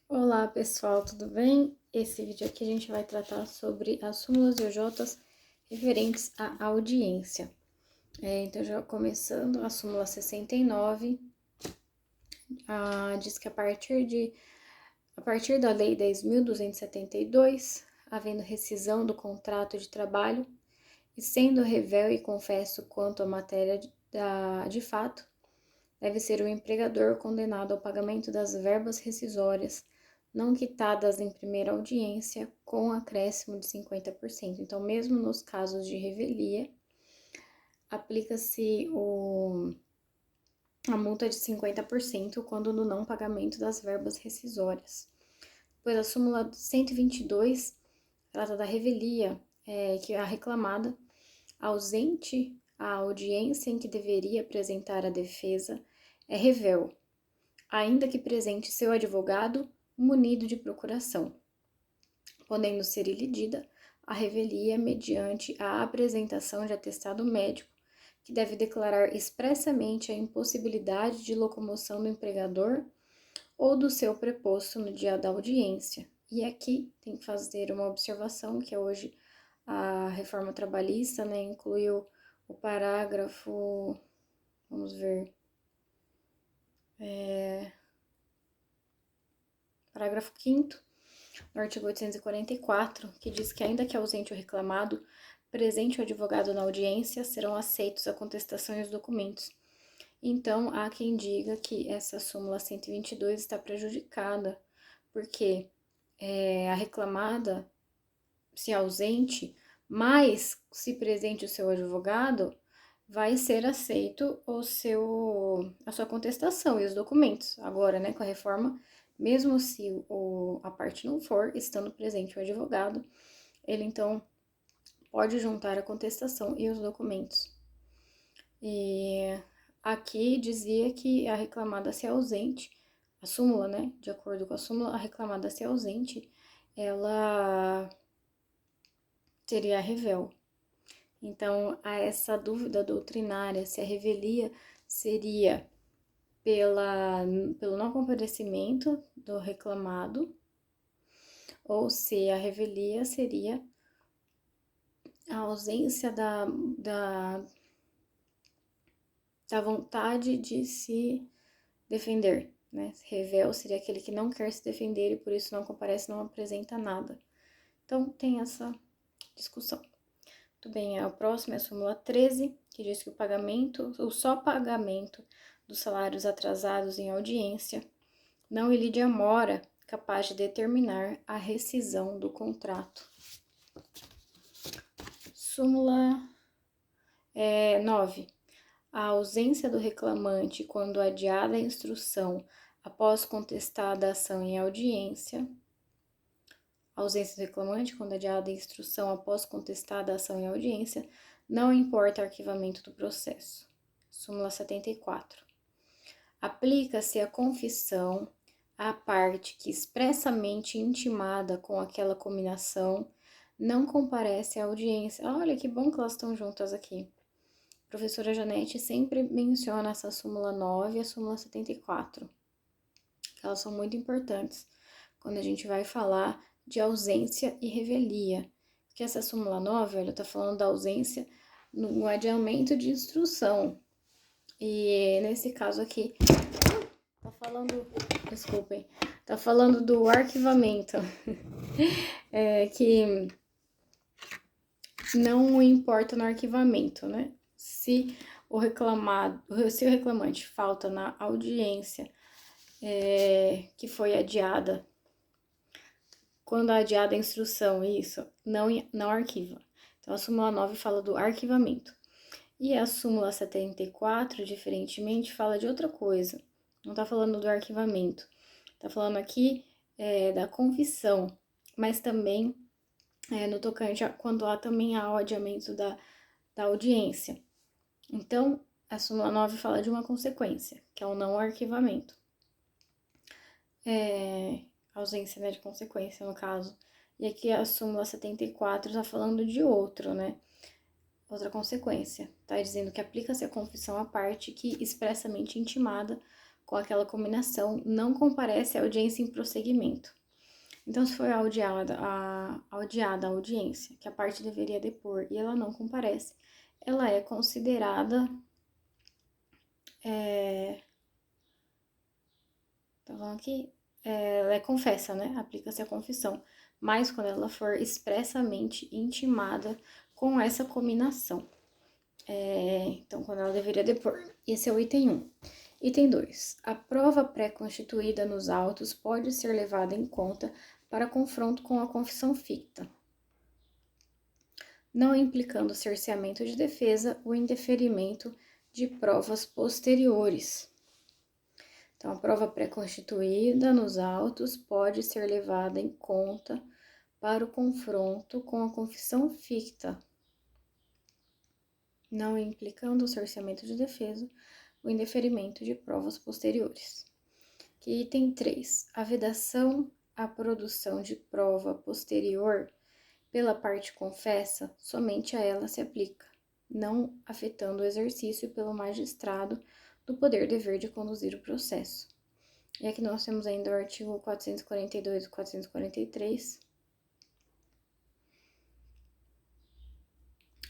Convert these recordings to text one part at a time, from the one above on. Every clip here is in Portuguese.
Olá pessoal, tudo bem? Esse vídeo aqui a gente vai tratar sobre as súmulas e OJs referentes à audiência. Então, já começando, a súmula 69 diz que a partir da Lei 10.272, havendo rescisão do contrato de trabalho e sendo revel e confesso quanto à matéria de fato, deve ser o empregador condenado ao pagamento das verbas rescisórias não quitadas em primeira audiência, com acréscimo de 50%. Então, mesmo nos casos de revelia, aplica-se a multa de 50% quando no não pagamento das verbas rescisórias. Depois, a súmula 122 trata da revelia, que a reclamada, ausente a audiência em que deveria apresentar a defesa, é revel, ainda que presente seu advogado munido de procuração, podendo ser ilidida a revelia mediante a apresentação de atestado médico, que deve declarar expressamente a impossibilidade de locomoção do empregador ou do seu preposto no dia da audiência. E aqui tem que fazer uma observação, que hoje a reforma trabalhista, incluiu o parágrafo, vamos ver, parágrafo 5º, no artigo 844, que diz que ainda que ausente o reclamado, presente o advogado na audiência, serão aceitos a contestação e os documentos. Então, há quem diga que essa súmula 122 está prejudicada, porque a reclamada, se ausente, mas se presente o seu advogado, vai ser aceito a sua contestação e os documentos. Agora, com a reforma, mesmo se a parte não for, estando presente o advogado, ele então pode juntar a contestação e os documentos. E aqui dizia que a reclamada se ausente, a súmula, de acordo com a súmula, a reclamada se ausente, ela seria revel. Então, há essa dúvida doutrinária se a revelia seria pelo não comparecimento do reclamado, ou se a revelia seria a ausência da vontade de se defender, Revel seria aquele que não quer se defender e por isso não comparece, não apresenta nada. Então, tem essa discussão. Muito bem, a próxima é a súmula 13, que diz que o só pagamento dos salários atrasados em audiência não ilide a mora capaz de determinar a rescisão do contrato. Súmula 9. A ausência do reclamante quando adiada a instrução após contestada a ação em audiência. A ausência do reclamante quando adiada a instrução após contestada a ação em audiência, não importa o arquivamento do processo. Súmula 74. Aplica-se a confissão à parte que, expressamente intimada com aquela cominação, não comparece à audiência. Olha, que bom que elas estão juntas aqui. A professora Janete sempre menciona essa súmula 9 e a súmula 74. Elas são muito importantes quando a gente vai falar de ausência e revelia. Porque essa súmula 9, olha, tá falando da ausência no adiamento de instrução. E nesse caso aqui, tá falando do arquivamento, que não importa no arquivamento, Se o reclamante falta na audiência que foi adiada, quando adiada a instrução, isso, não arquiva. Então, a súmula 9 fala do arquivamento. E a súmula 74, diferentemente, fala de outra coisa. Não tá falando do arquivamento. Tá falando aqui da confissão, mas também no tocante quando há também ao adiamento da audiência. Então, a súmula 9 fala de uma consequência, que é o não arquivamento. Ausência, de consequência, no caso. E aqui a súmula 74 está falando de outro, outra consequência. Está dizendo que aplica-se a confissão à parte que, expressamente intimada com aquela cominação não comparece à audiência em prosseguimento. Então, se foi audiada a audiência, que a parte deveria depor, e ela não comparece, ela é considerada... Tá falando aqui? Ela é confessa, né? Aplica-se a confissão. Mas quando ela for expressamente intimada com essa cominação. Então, quando ela deveria depor. Esse é o item 1. Item 2. A prova pré-constituída nos autos pode ser levada em conta para confronto com a confissão ficta, não implicando cerceamento de defesa ou indeferimento de provas posteriores. Então, a prova pré-constituída nos autos pode ser levada em conta para o confronto com a confissão ficta, não implicando o cerceamento de defesa ou indeferimento de provas posteriores. Que item 3. A vedação à produção de prova posterior pela parte confessa, somente a ela se aplica, não afetando o exercício pelo magistrado do poder-dever de conduzir o processo. E aqui nós temos ainda o artigo 442 e 443,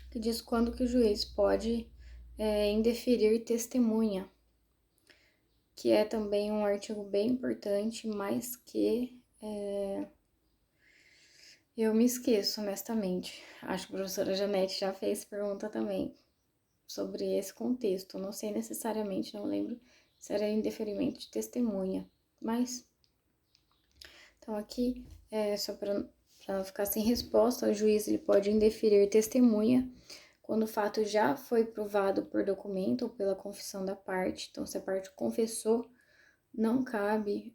que diz quando que o juiz pode indeferir testemunha, que é também um artigo bem importante, mas que eu me esqueço, honestamente. Acho que a professora Janete já fez pergunta também sobre esse contexto. Não sei necessariamente, não lembro se era indeferimento de testemunha, mas... Então, aqui, só para não ficar sem resposta, o juiz ele pode indeferir testemunha quando o fato já foi provado por documento ou pela confissão da parte. Então, se a parte confessou, não cabe...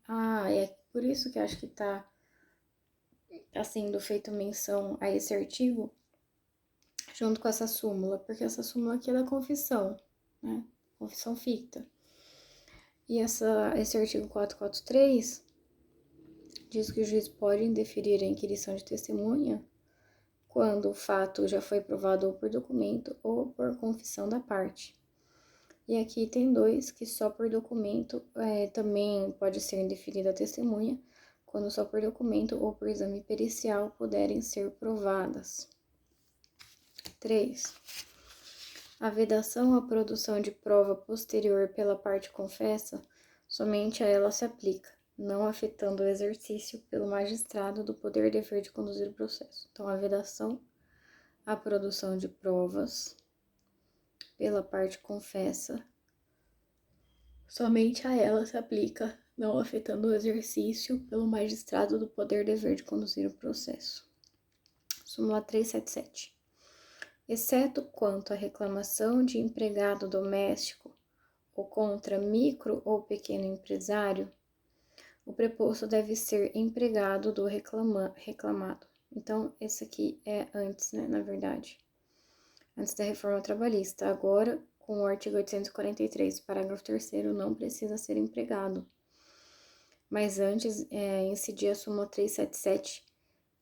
é por isso que acho que tá sendo feita menção a esse artigo, junto com essa súmula, porque essa súmula aqui é da confissão, né? Confissão ficta. E esse artigo 443 diz que o juiz pode indeferir a inquirição de testemunha quando o fato já foi provado ou por documento ou por confissão da parte. E aqui tem 2, que só por documento também pode ser indeferida a testemunha, quando só por documento ou por exame pericial puderem ser provadas. 3. A vedação à produção de prova posterior pela parte confessa, somente a ela se aplica, não afetando o exercício pelo magistrado do poder-dever de conduzir o processo. Então, a vedação à produção de provas pela parte confessa, somente a ela se aplica, não afetando o exercício pelo magistrado do poder-dever de conduzir o processo. Súmula 377. Exceto quanto à reclamação de empregado doméstico ou contra micro ou pequeno empresário, o preposto deve ser empregado do reclamado. Então, esse aqui é antes, né, na verdade, antes da reforma trabalhista. Agora, com o artigo 843, parágrafo 3º, não precisa ser empregado. Mas antes, incidia a súmula 377,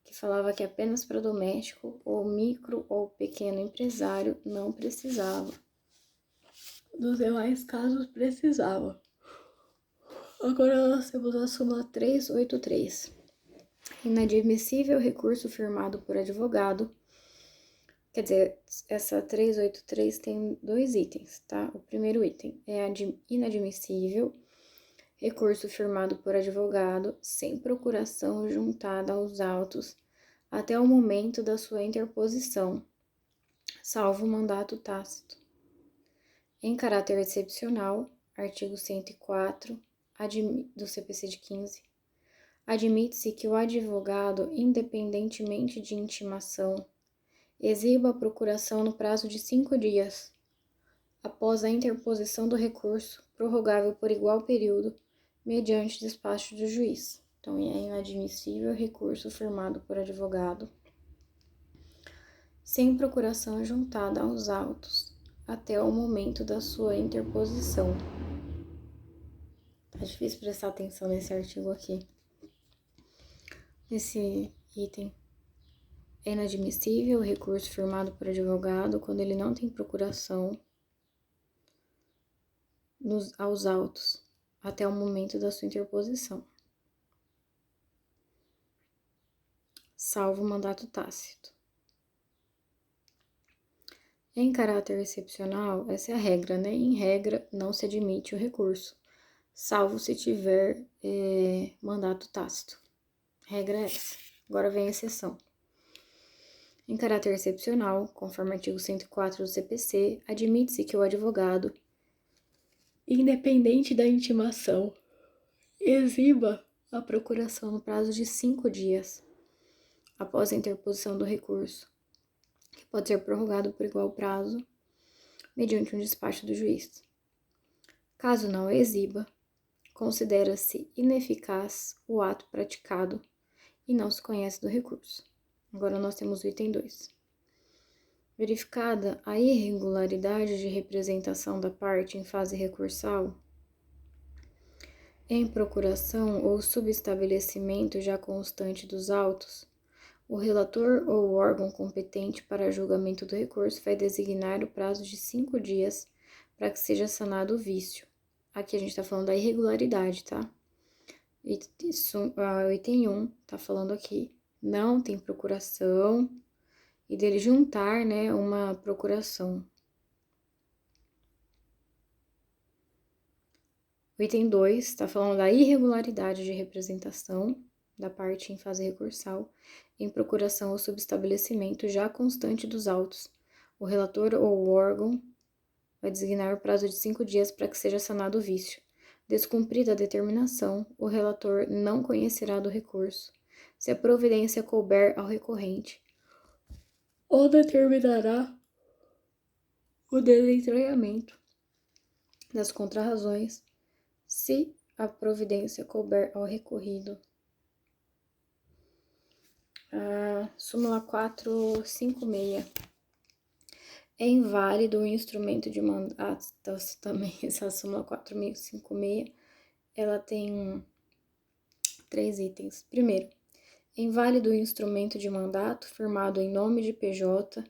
que falava que apenas para doméstico ou micro ou pequeno empresário não precisava. Nos demais casos, precisava. Agora nós temos a súmula 383. Inadmissível recurso firmado por advogado. Quer dizer, essa 383 tem 2 itens, tá? O primeiro item é inadmissível recurso firmado por advogado sem procuração juntada aos autos até o momento da sua interposição, salvo mandato tácito. Em caráter excepcional, artigo 104 do CPC de 15, admite-se que o advogado, independentemente de intimação, exiba a procuração no prazo de 5 dias, após a interposição do recurso, prorrogável por igual período, mediante despacho do juiz. Então, é inadmissível recurso firmado por advogado, sem procuração juntada aos autos, até o momento da sua interposição. Tá difícil prestar atenção nesse artigo aqui. Nesse item. É inadmissível o recurso firmado por advogado quando ele não tem procuração aos autos, até o momento da sua interposição, salvo o mandato tácito. Em caráter excepcional, essa é a regra, né? Em regra, não se admite o recurso, salvo se tiver mandato tácito. Regra é essa. Agora vem a exceção. Em caráter excepcional, conforme o artigo 104 do CPC, admite-se que o advogado, independente da intimação, exiba a procuração no prazo de 5 dias após a interposição do recurso, que pode ser prorrogado por igual prazo, mediante um despacho do juiz. Caso não a exiba, considera-se ineficaz o ato praticado e não se conhece do recurso. Agora nós temos o item 2. Verificada a irregularidade de representação da parte em fase recursal, em procuração ou subestabelecimento já constante dos autos, o relator ou o órgão competente para julgamento do recurso vai designar o prazo de 5 dias para que seja sanado o vício. Aqui a gente está falando da irregularidade, tá? O item 1 está falando aqui, não tem procuração, e dele juntar, né, uma procuração. O item 2 está falando da irregularidade de representação da parte em fase recursal, em procuração ou subestabelecimento já constante dos autos. O relator ou o órgão vai designar o prazo de 5 dias para que seja sanado o vício. Descumprida a determinação, o relator não conhecerá do recurso, se a providência couber ao recorrente, ou determinará o desentranhamento das contrarrazões, se a providência couber ao recorrido. Súmula 456. É inválido o instrumento de mandato. Também essa súmula 456, ela tem 3 itens. Primeiro, é inválido o instrumento de mandato firmado em nome de PJ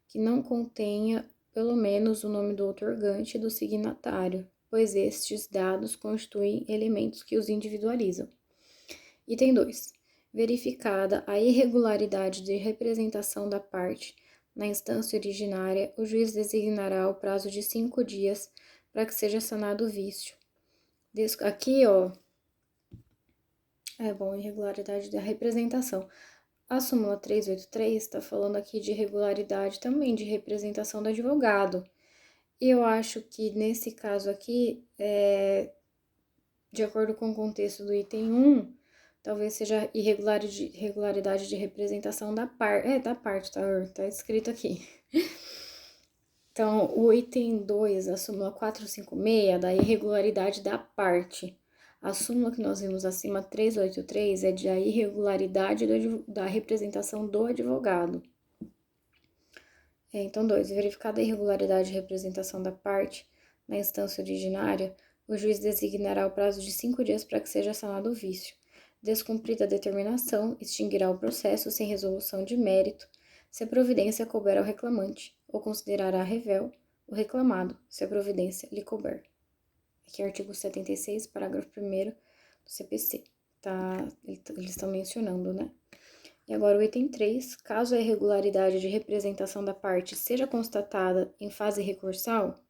que não contenha pelo menos o nome do outorgante e do signatário, pois estes dados constituem elementos que os individualizam. Item 2. Verificada a irregularidade de representação da parte na instância originária, o juiz designará o prazo de 5 dias para que seja sanado o vício. Aqui, irregularidade da representação. A súmula 383 está falando aqui de irregularidade também de representação do advogado. E eu acho que nesse caso aqui, de acordo com o contexto do item 1, talvez seja irregularidade de representação da parte. Da parte, tá escrito aqui. Então, o item 2, a súmula 456, da irregularidade da parte. A súmula que nós vimos acima, 383, é da irregularidade da representação do advogado. Então, 2. Verificada a irregularidade de representação da parte na instância originária, o juiz designará o prazo de 5 dias para que seja sanado o vício. Descumprida a determinação, extinguirá o processo sem resolução de mérito, se a providência couber ao reclamante, ou considerará revel o reclamado, se a providência lhe couber. Aqui é o artigo 76, parágrafo 1º do CPC. Eles estão mencionando, né? E agora o item 3, caso a irregularidade de representação da parte seja constatada em fase recursal,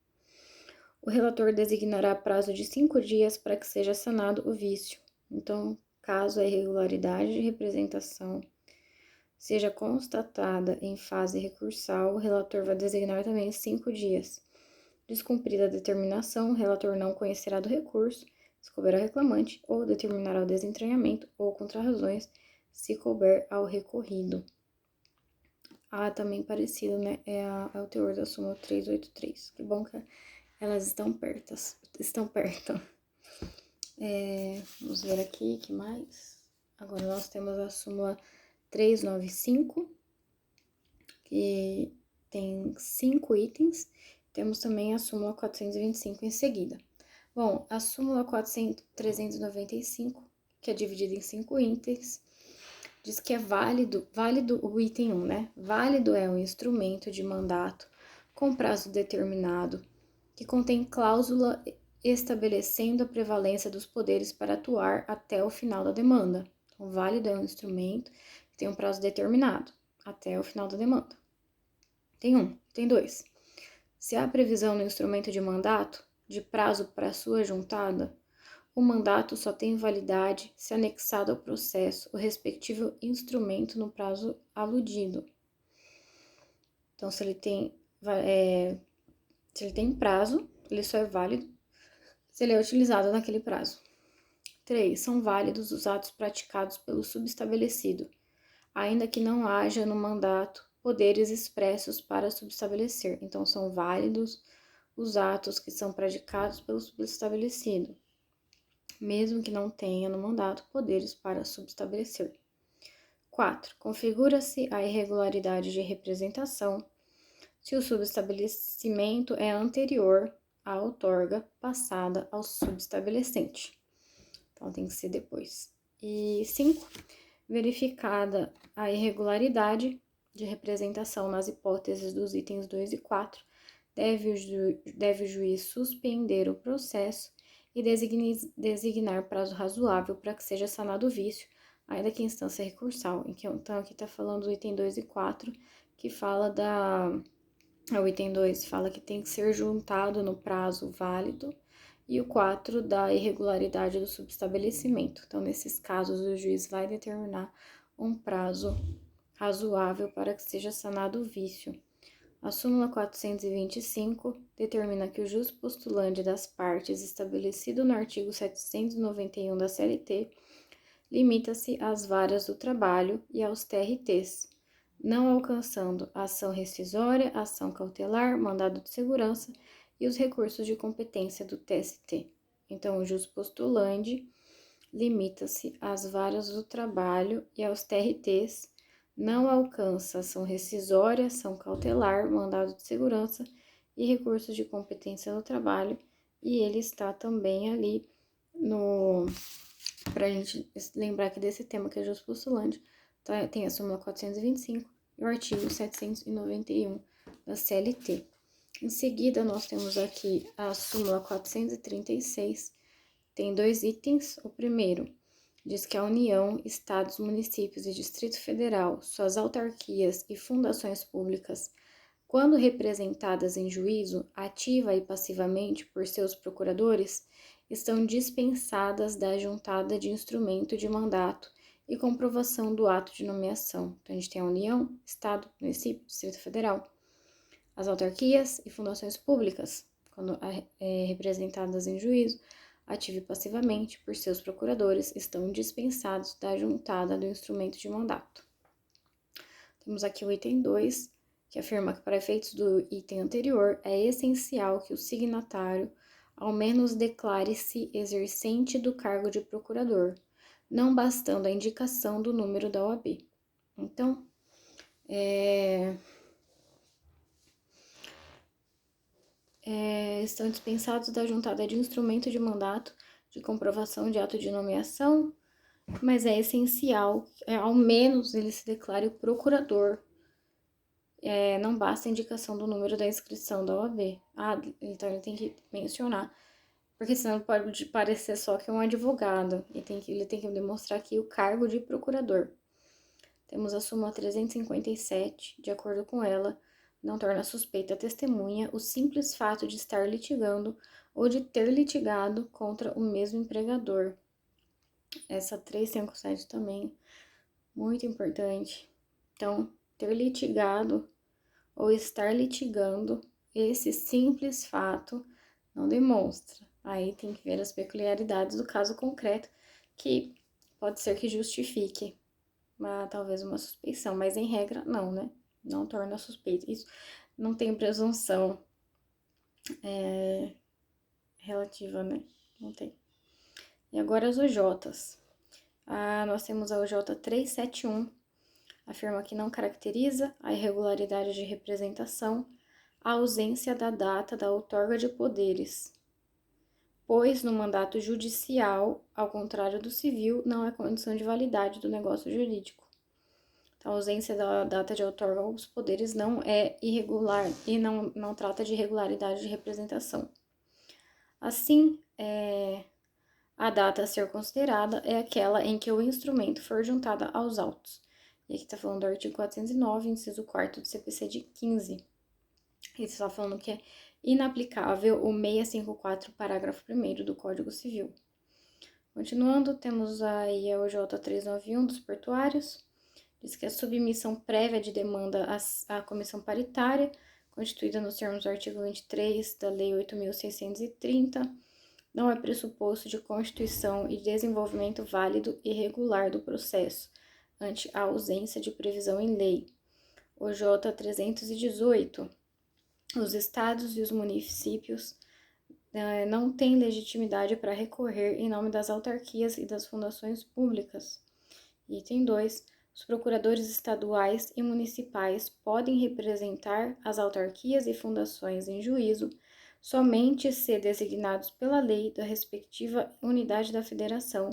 o relator designará prazo de 5 dias para que seja sanado o vício. Então, caso a irregularidade de representação seja constatada em fase recursal, o relator vai designar também 5 dias. Descumprida a determinação, o relator não conhecerá do recurso, se couber ao reclamante, ou determinará o desentranhamento ou contrarrazões, se couber ao recorrido. Também parecido, né? É o teor da súmula 383. Que bom que elas estão perto. Vamos ver aqui, que mais? Agora nós temos a súmula 395, que tem 5 itens. Temos também a súmula 425 em seguida. Bom, a súmula 395, que é dividida em 5 itens, diz que é válido o item 1, né? Válido é um instrumento de mandato com prazo determinado, que contém cláusula estabelecendo a prevalência dos poderes para atuar até o final da demanda. Então, válido é um instrumento que tem um prazo determinado, até o final da demanda. Tem dois. Se há previsão no instrumento de mandato, de prazo para sua juntada, o mandato só tem validade se anexado ao processo o respectivo instrumento no prazo aludido. Então, se ele tem prazo, ele só é válido se ele é utilizado naquele prazo. 3. São válidos os atos praticados pelo subestabelecido, ainda que não haja no mandato poderes expressos para subestabelecer. Então, são válidos os atos que são praticados pelo subestabelecido, mesmo que não tenha no mandato poderes para subestabelecer. 4. Configura-se a irregularidade de representação se o subestabelecimento é anterior à outorga passada ao subestabelecente. Então, tem que ser depois. E 5. Verificada a irregularidade de representação nas hipóteses dos itens 2 e 4, deve o juiz suspender o processo e designar prazo razoável para que seja sanado o vício, ainda que em instância recursal. Então, aqui está falando do item 2 e 4, que fala o item 2 fala que tem que ser juntado no prazo válido, e o 4 da irregularidade do subestabelecimento. Então, nesses casos, o juiz vai determinar um prazo razoável para que seja sanado o vício. A súmula 425 determina que o jus postulante das partes estabelecido no artigo 791 da CLT limita-se às varas do trabalho e aos TRTs, não alcançando a ação rescisória, ação cautelar, mandado de segurança e os recursos de competência do TST. Então, o jus postulante limita-se às varas do trabalho e aos TRTs, não alcança ação rescisória, ação cautelar, mandado de segurança e recursos de competência no trabalho, e ele está também ali para a gente lembrar que desse tema que é jus postulante, tá, tem a súmula 425 e o artigo 791 da CLT. Em seguida, nós temos aqui a súmula 436, tem 2 itens. O primeiro diz que a União, Estados, Municípios e Distrito Federal, suas autarquias e fundações públicas, quando representadas em juízo, ativa e passivamente por seus procuradores, estão dispensadas da juntada de instrumento de mandato e comprovação do ato de nomeação. Então, a gente tem a União, Estado, Município, Distrito Federal. As autarquias e fundações públicas, quando representadas em juízo, ativa e passivamente por seus procuradores, estão dispensados da juntada do instrumento de mandato. Temos aqui o item 2, que afirma que para efeitos do item anterior, é essencial que o signatário ao menos declare-se exercente do cargo de procurador, não bastando a indicação do número da OAB. Então, estão dispensados da juntada de instrumento de mandato de comprovação de ato de nomeação, mas é essencial, ao menos ele se declare o procurador. Não basta a indicação do número da inscrição da OAB. Então ele tem que mencionar, porque senão pode parecer só que é um advogado, e ele tem que demonstrar aqui o cargo de procurador. Temos a súmula 357, de acordo com ela, não torna suspeita a testemunha o simples fato de estar litigando ou de ter litigado contra o mesmo empregador. Essa 357 também, muito importante. Então, ter litigado ou estar litigando, esse simples fato não demonstra. Aí tem que ver as peculiaridades do caso concreto, que pode ser que justifique talvez uma suspeição, mas em regra não, né? Não torna suspeita. Isso não tem presunção relativa, né? Não tem. E agora as UJs. Nós temos a UJ 371, afirma que não caracteriza a irregularidade de representação a ausência da data da outorga de poderes, pois no mandato judicial, ao contrário do civil, não é condição de validade do negócio jurídico. Então, a ausência da data de outorga aos poderes não é irregular e não trata de irregularidade de representação. Assim, a data a ser considerada é aquela em que o instrumento for juntado aos autos. E aqui está falando do artigo 409, inciso 4 do CPC de 15. E está falando que é inaplicável o 654, parágrafo 1º do Código Civil. Continuando, temos aí a OJ 391 dos portuários. Diz que a submissão prévia de demanda à comissão paritária, constituída nos termos do artigo 23 da Lei 8.630, não é pressuposto de constituição e desenvolvimento válido e regular do processo, ante a ausência de previsão em lei. OJ 318. Os estados e os municípios não têm legitimidade para recorrer em nome das autarquias e das fundações públicas. Item 2. Os procuradores estaduais e municipais podem representar as autarquias e fundações em juízo somente se designados pela lei da respectiva unidade da federação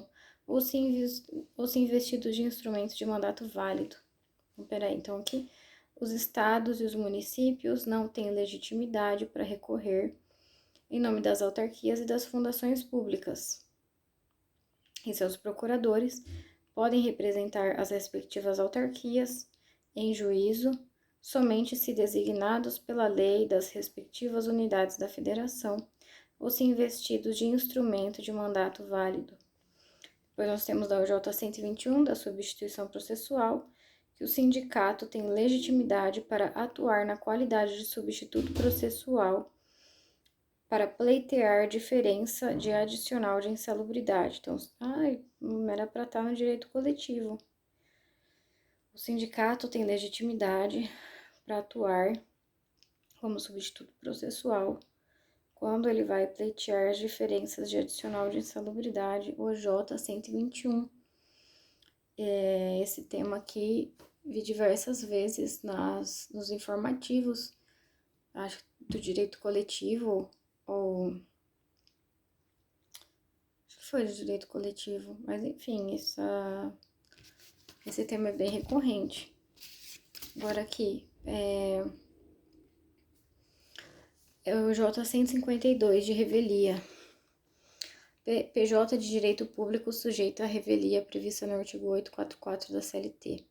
ou se investidos de instrumentos de mandato válido. Então aqui, os estados e os municípios não têm legitimidade para recorrer em nome das autarquias e das fundações públicas. E seus procuradores podem representar as respectivas autarquias em juízo somente se designados pela lei das respectivas unidades da federação ou se investidos de instrumento de mandato válido. Depois nós temos da OJ 121, da substituição processual, que o sindicato tem legitimidade para atuar na qualidade de substituto processual para pleitear diferença de adicional de insalubridade. Então, era para estar no direito coletivo. O sindicato tem legitimidade para atuar como substituto processual quando ele vai pleitear as diferenças de adicional de insalubridade, OJ 121. Esse tema aqui vi diversas vezes nos informativos, acho do direito coletivo, ou acho que foi do direito coletivo, mas enfim, esse tema é bem recorrente. Agora aqui, o J 152 de revelia. PJ de direito público sujeito à revelia prevista no artigo 844 da CLT.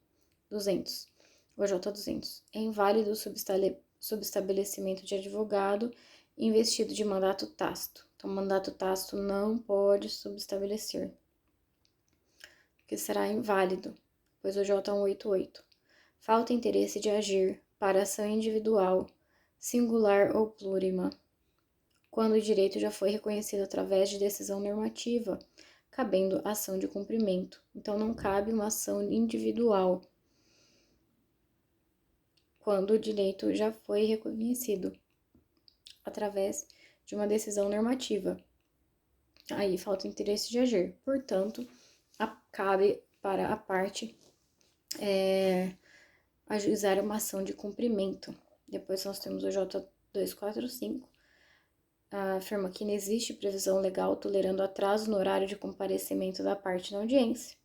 200. OJ 200. É inválido o subestabelecimento de advogado investido de mandato tácito. Então, mandato tácito não pode subestabelecer, porque será inválido. Pois o J 188. Falta interesse de agir para ação individual, singular ou plurima, quando o direito já foi reconhecido através de decisão normativa, cabendo ação de cumprimento. Então, não cabe uma ação individual quando o direito já foi reconhecido através de uma decisão normativa. Aí falta interesse de agir. Portanto, cabe para a parte ajuizar uma ação de cumprimento. Depois nós temos o J 245, afirma que não existe previsão legal tolerando atraso no horário de comparecimento da parte na audiência.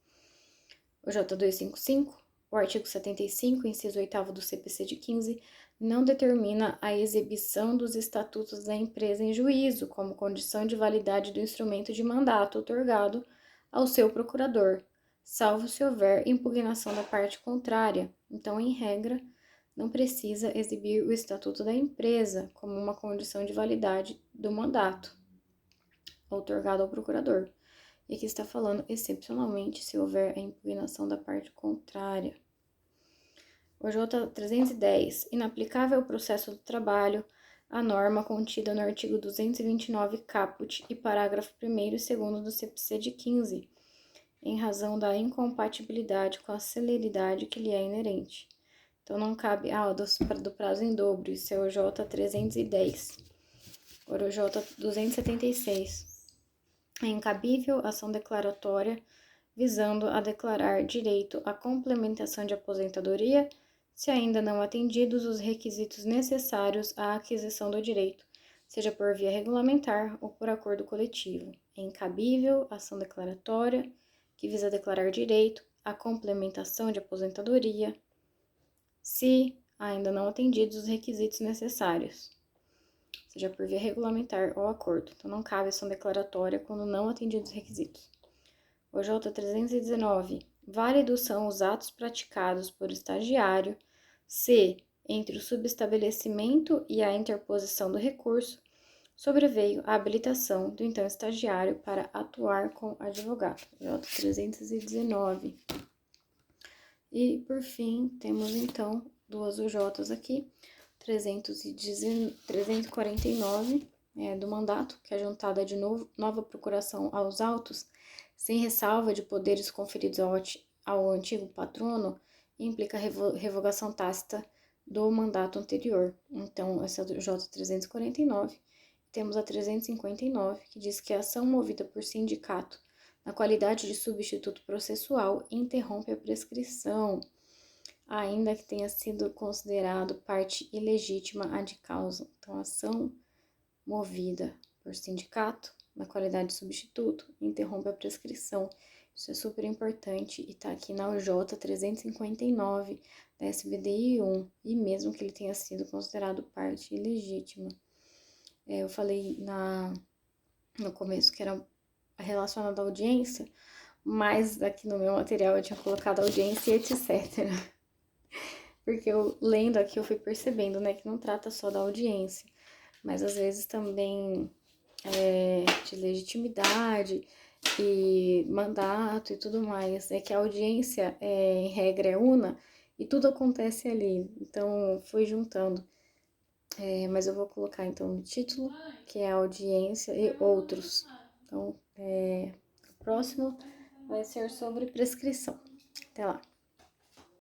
O J 255, o artigo 75, inciso 8º do CPC de 15, não determina a exibição dos estatutos da empresa em juízo como condição de validade do instrumento de mandato otorgado ao seu procurador, salvo se houver impugnação da parte contrária. Então, em regra, não precisa exibir o estatuto da empresa como uma condição de validade do mandato otorgado ao procurador. E aqui está falando excepcionalmente se houver a impugnação da parte contrária. O J 310. Inaplicável ao processo do trabalho a norma contida no artigo 229 caput e parágrafo 1º e 2º do CPC de 15, em razão da incompatibilidade com a celeridade que lhe é inerente. Então, não cabe do prazo em dobro, isso é o J 310. Agora, o J 276. É incabível ação declaratória visando a declarar direito à complementação de aposentadoria se ainda não atendidos os requisitos necessários à aquisição do direito, seja por via regulamentar ou por acordo coletivo. É incabível ação declaratória que visa declarar direito à complementação de se ainda não atendidos os requisitos necessários. seja por via regulamentar ou acordo. Então, não cabe ação declaratória quando não atendidos os requisitos. OJ 319. Válidos são os atos praticados por estagiário se, entre o subestabelecimento e a interposição do recurso, sobreveio a habilitação do então estagiário para atuar com advogado. OJ 319. E, por fim, temos então duas UJs aqui, 349 do mandato, que é juntada de novo, nova procuração aos autos, sem ressalva de poderes conferidos ao antigo patrono, implica revogação tácita do mandato anterior. Então, essa é a J 349. Temos a 359, que diz que a ação movida por sindicato na qualidade de substituto processual interrompe a prescrição, ainda que tenha sido considerado parte ilegítima ad causa. Então, ação movida por sindicato na qualidade de substituto interrompe a prescrição. Isso é super importante e tá aqui na UJ 359 da SBDI 1, e mesmo que ele tenha sido considerado parte ilegítima. Eu falei no começo que era relacionado à audiência, mas aqui no meu material eu tinha colocado audiência e etc. Porque eu lendo aqui eu fui percebendo, né, que não trata só da audiência, mas às vezes também de legitimidade e mandato e tudo mais. É que a audiência, em regra, é una e tudo acontece ali. Então, fui juntando. Mas eu vou colocar, então, no título, que é audiência e outros. Então, o próximo vai ser sobre prescrição. Até lá.